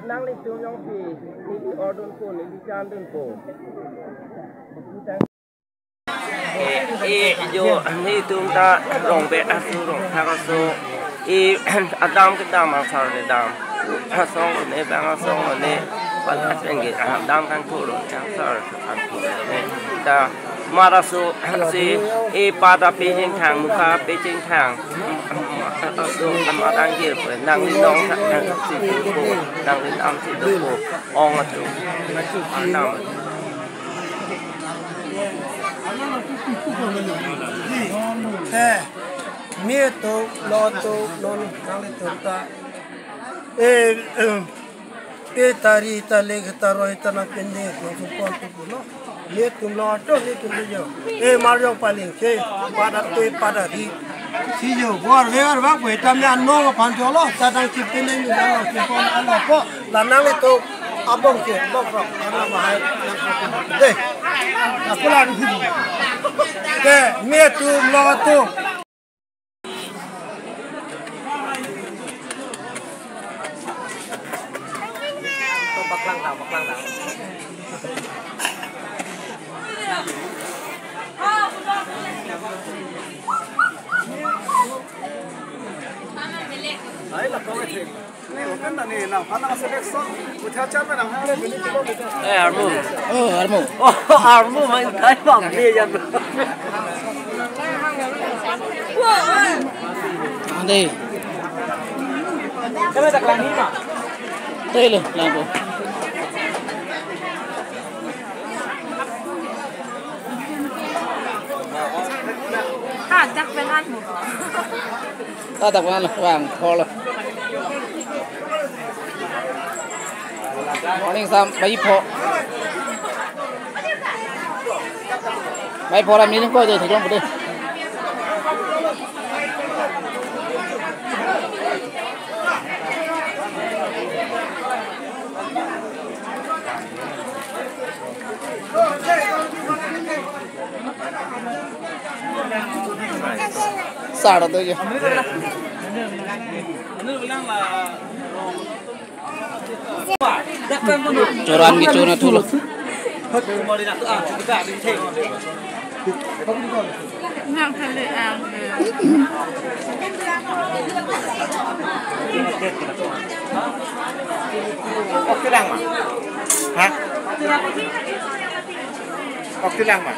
nang li tung yong pi ni ordun ko ni chan dun ko yo ni tung ta rong be asu rong tha ka so adam ke dam ma sa le dam song ne ba nga song ne pa asen ge dam kan ko ro cha sa kan ko ne ta mara so si pada pejing thang muka pejing thang so kan ma dang ge ko nang li nong si ko nang li am si ko ong atu nam mie to lo to non nang li to ta tari ta le ta ro ta na pende ko so ko to no mie tum lo to ni tum jo mar jo paling ke pada di si jo war ve war ba ko ta me no pan jo lo ta dang ki pende ni lo ki ko ala ko la nang li to abong ke lo ko ana ma hai de apula ni ke mie tum lo to baklang tau. Ay, la pongo aquí. Bukan nih, nah, anak seleksi, udah capek nang hari ini kita. armu Armu main kai bang dia ya. Đây. Cái này đặt làng mà. Đây là làm rồi. Đặt bên ăn một. Ta tập ăn là vàng kho là. Morning sam bay pho làm gì coi rồi thầy trong một đây. Sao tôi chứ? Coran gitu na dulu. Ngang thale ang. Oke lang mà. Hả? Oke lang mà.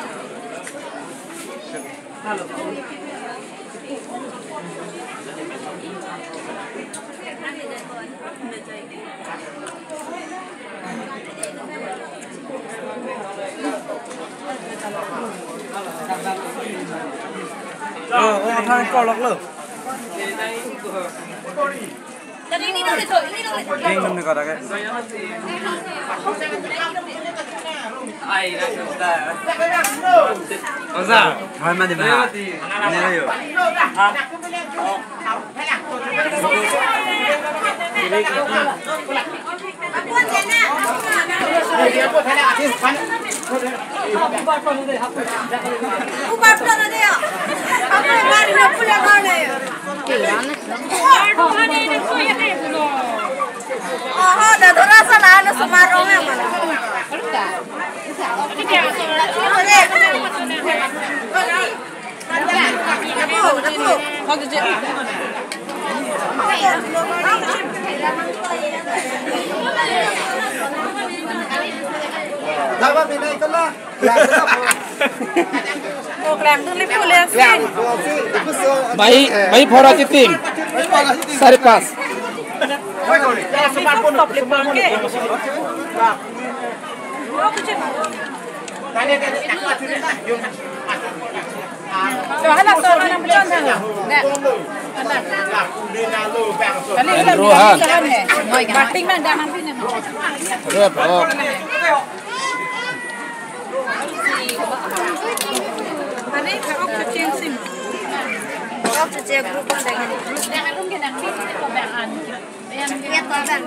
Thang co lắc lử. Ini đâu rồi, ini đâu rồi. Cái mình gọi là cái. ai na kita Masa? Mana di mana? Ini ayo. dah terasa lah, ada semarongnya mana? Program tu lebih boleh sih. Bayi pora titim. Sari pas. Stop lepas ke? Hala soal yang berjalan sana. Ruhan. Bating mana dah mampu ni. Ruhan bro. Ani kau kecil sim. Kau kecil grup dengan grup dengan rumah dengan bini kau beran. Yang dia tahu kan.